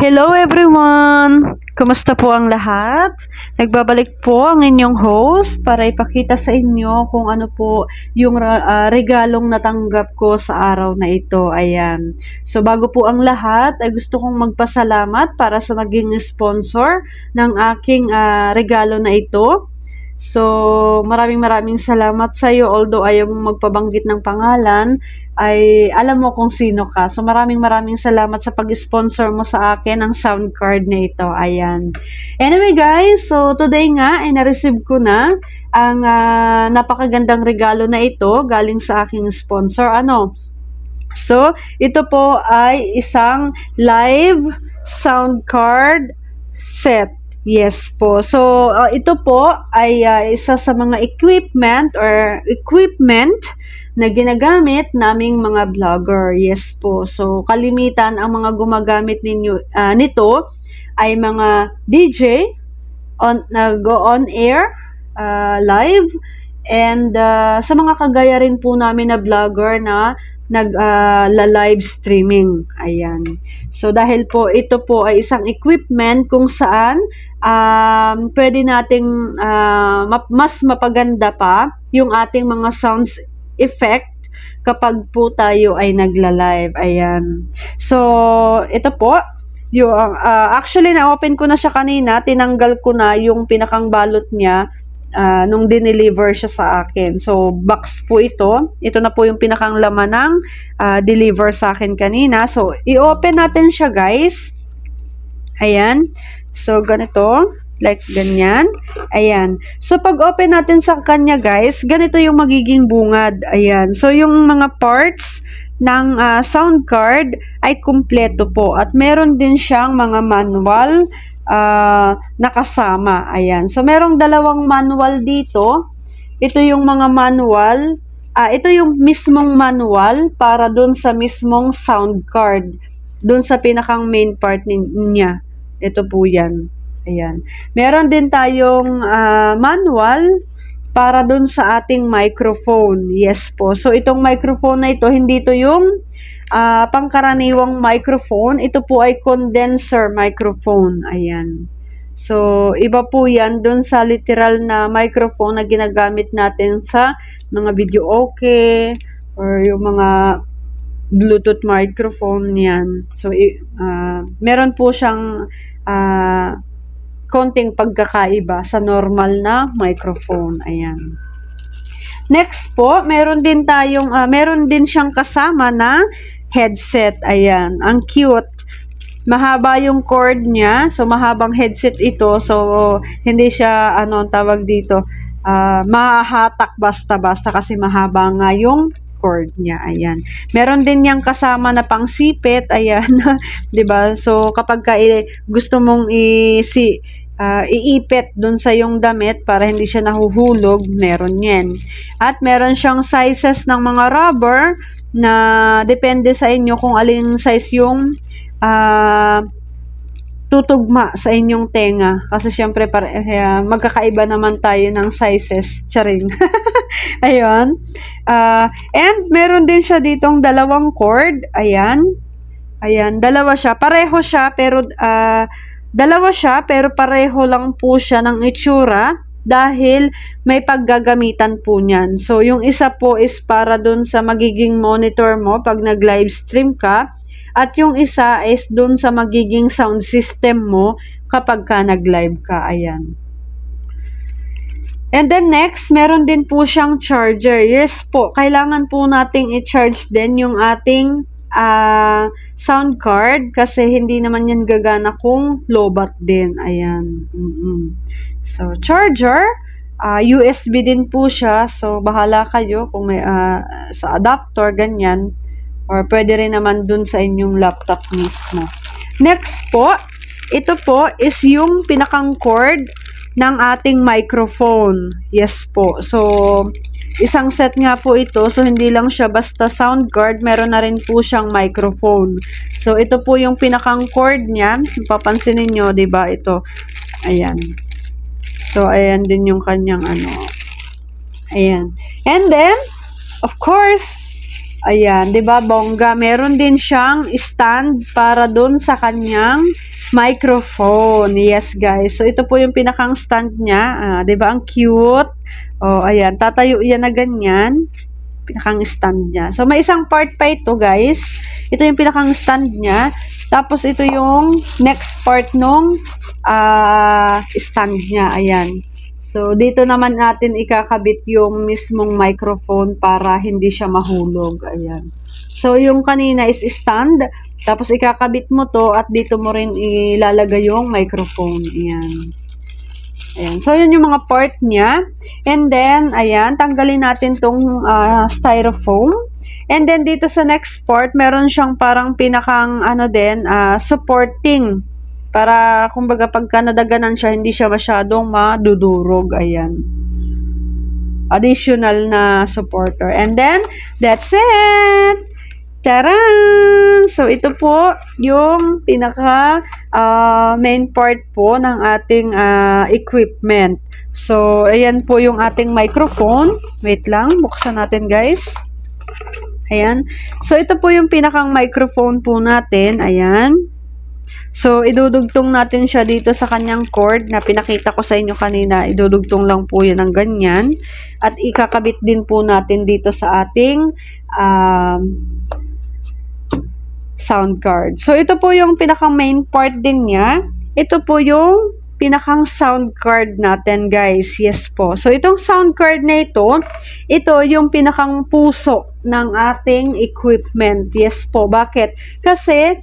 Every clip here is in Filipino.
Hello everyone! Kumusta po ang lahat? Nagbabalik po ang inyong host para ipakita sa inyo kung ano po yung regalong natanggap ko sa araw na ito. Ayan. So bago po ang lahat, ay gusto kong magpasalamat para sa naging sponsor ng aking regalo na ito. So, maraming salamat sa iyo. Although ayaw mong magpabanggit ng pangalan, ay alam mo kung sino ka. So, maraming salamat sa pag-sponsor mo sa akin ng sound card na ito. Ayan. Anyway guys, so today nga ay na-receive ko na ang napakagandang regalo na ito galing sa aking sponsor. So, ito po ay isang live sound card set. Yes po. So, ito po ay isa sa mga equipment na ginagamit naming mga vlogger. Yes po. So, kalimitan ang mga gumagamit nito ay mga DJ go on air live and sa mga kagaya rin po namin na vlogger na live streaming. Ayan. So, dahil po ito po ay isang equipment kung saan pwede nating mas mapaganda pa yung ating mga sounds effect kapag po tayo ay nagla-live. Ayan. So, ito po, yung, actually na-open ko na siya kanina, tinanggal ko na yung pinakang balot niya nung dineliver siya sa akin. So, box po ito. Ito na po yung pinakang laman ng deliver sa akin kanina. So, i-open natin siya guys. Ayan. So, ganito. Like, ganyan. Ayan. So, pag open natin sa kanya, guys, ganito yung magiging bungad. Ayan. So, yung mga parts ng sound card ay kumpleto po. At meron din siyang mga manual nakasama. Ayan. So, merong dalawang manual dito. Ito yung mga manual. Ito yung mismong manual para dun sa mismong sound card. Dun sa pinakang main part niya. Ito po yan. Ayan. Meron din tayong manual para dun sa ating microphone. Yes po. So, itong microphone na ito, hindi ito yung pangkaraniwang microphone. Ito po ay condenser microphone. Ayan. So, iba po yan dun sa literal na microphone na ginagamit natin sa mga video okay or yung mga Bluetooth microphone yan. So, meron po siyang konting pagkakaiba sa normal na microphone. Ayan. Next po, meron din siyang kasama na headset. Ayan. Ang cute. Mahaba yung cord niya. So, mahabang headset ito. So, hindi siya, ang tawag dito, mahahatak basta-basta kasi mahaba nga yung cord niya. Ayan. Meron din yang kasama na pangsipit. Ayan. 'Di ba? So kapag gusto mong iipit dun sa yung damit para hindi siya nahuhulog, meron 'yan. At meron siyang sizes ng mga rubber na depende sa inyo kung aling size yung tutugma sa inyong tenga. Kasi syempre magkakaiba naman tayo ng sizes. Charing. Ayun. And meron din siya ditong dalawang cord. Ayan. Ayan. Dalawa siya. Pareho siya pero pareho lang po siya ng itsura dahil may paggagamitan po niyan. So, yung isa po is para dun sa magiging monitor mo pag nag-live stream ka. At yung isa is dun sa magiging sound system mo kapag ka nag-live ka. Ayan. And then next, meron din po siyang charger. Yes po, kailangan po nating i-charge din yung ating sound card kasi hindi naman yan gagana kung lobat din. Ayan. So, charger. USB din po siya. So, bahala kayo kung may sa adapter, ganyan. Or pwede rin naman dun sa inyong laptop mismo. Next po, ito po is yung pinakang cord ng ating microphone. Yes po. So, isang set nga po ito. So, hindi lang siya basta sound card. Meron na rin po siyang microphone. So, ito po yung pinakang cord niya. Papansinin nyo, diba? Ito. Ayan. So, ayan din yung kanyang Ayan. And then, of course, ayan, 'di ba, bongga, meron din siyang stand para doon sa kanyang microphone. Yes, guys. So, ito po yung pinakang stand niya. 'Di ba? Ang cute. Oh, ayan. Tatayo yan na ganyan. Pinakang stand niya. So, may isang part pa ito, guys. Ito yung pinakang stand niya. Tapos, ito yung next part nung stand niya. Ayan. So, dito naman natin ikakabit yung mismong microphone para hindi siya mahulog. Ayan. So, yung kanina is stand. Tapos, ikakabit mo to at dito mo rin ilalagay yung microphone. Ayan. Ayan. So, yun yung mga part niya. And then, ayan, tanggalin natin tong styrofoam. And then, dito sa next part, meron siyang parang pinakang, supporting. Para, kumbaga, pagka nadaganan siya, hindi siya masyadong madudurog. Ayan. Additional na supporter. And then, that's it! Taran! So, ito po yung pinaka main part po ng ating equipment. So, ayan po yung ating microphone. Wait lang, buksan natin guys. Ayan. So, ito po yung pinakang microphone po natin. Ayan. So, idudugtong natin siya dito sa kanyang cord na pinakita ko sa inyo kanina. Idudugtong lang po yun ng ganyan. At ikakabit din po natin dito sa ating sound card. So, ito po yung pinakang main part din niya. Ito po yung pinakang sound card natin, guys. Yes po. So, itong sound card na ito yung pinakang puso ng ating equipment. Yes po. Bakit? Kasi,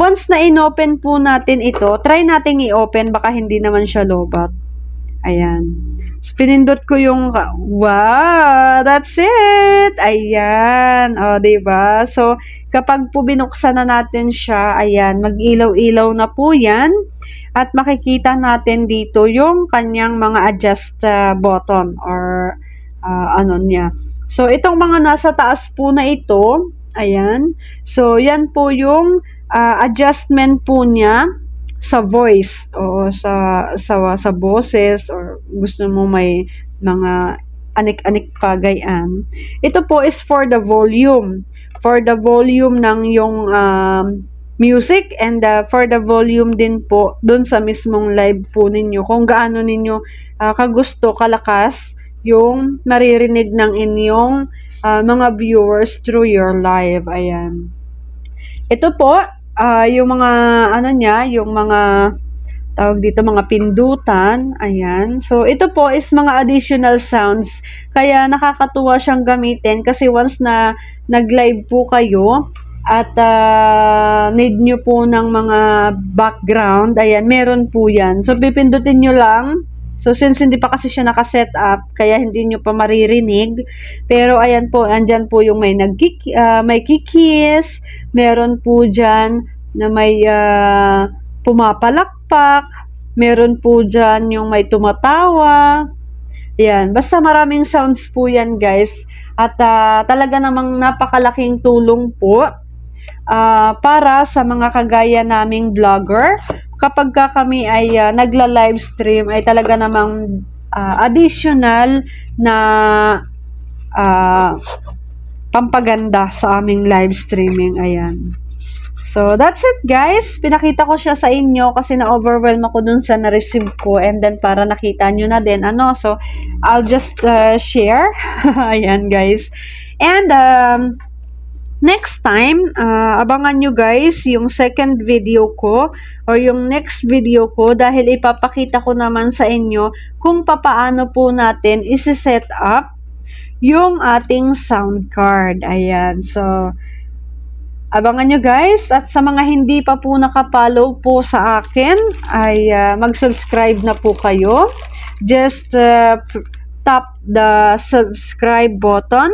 once na in-open po natin ito, try nating i-open, baka hindi naman siya lobat. Ayan. So, pinindot ko yung, wow, that's it! Ayan. O, diba? So, kapag po binuksan na natin siya, ayan, mag-ilaw-ilaw na po yan. At makikita natin dito yung kanyang mga adjust button or niya. So, itong mga nasa taas po na ito, ayan. So, yan po yung adjustment po niya sa voice o sa boses or gusto mo may mga anik-anik pa gayaan. Ito po is for the volume. For the volume ng yung music and for the volume din po dun sa mismong live po ninyo. Kung gaano ninyo kagusto, kalakas yung maririnig ng inyong mga viewers through your live. Ayan. Ito po, yung mga, yung mga, tawag dito, mga pindutan. Ayan. So, ito po is mga additional sounds. Kaya, nakakatuwa siyang gamitin kasi once na nag-live po kayo at need nyo po ng mga background, ayan, meron po yan. So, pipindutin nyo lang. So, since hindi pa kasi siya nakaset up, kaya hindi nyo pa maririnig. Pero, ayan po, andyan po yung may may kikis, meron po dyan na may pumapalakpak, meron po dyan yung may tumatawa. Ayan, basta maraming sounds po yan, guys. At talaga namang napakalaking tulong po para sa mga kagaya naming vlogger. Kapag kami ay nagla-livestream ay talaga namang additional na pampaganda sa aming live streaming. Ayan. So, that's it guys. Pinakita ko siya sa inyo kasi na-overwhelm ako dun sa na-receive ko and then para nakita nyo na din. So, I'll just share. Ayan guys. And, next time, abangan nyo guys yung second video ko or yung next video ko dahil ipapakita ko naman sa inyo kung papaano po natin isi-set up yung ating sound card. Ayan. So, abangan nyo guys at sa mga hindi pa po nakapollow po sa akin ay mag-subscribe na po kayo. Just tap the subscribe button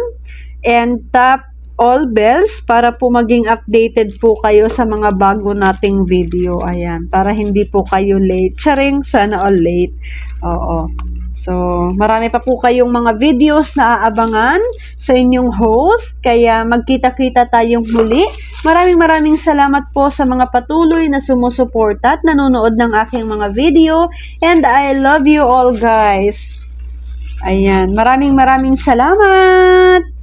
and tap all bells para po maging updated po kayo sa mga bago nating video. Ayan, para hindi po kayo late. Charing, sana all late. Oo. So, marami pa po kayong mga videos na aabangan sa inyong host. Kaya magkita-kita tayong muli. Maraming salamat po sa mga patuloy na sumusuporta at nanonood ng aking mga video. And I love you all guys. Ayan, maraming salamat.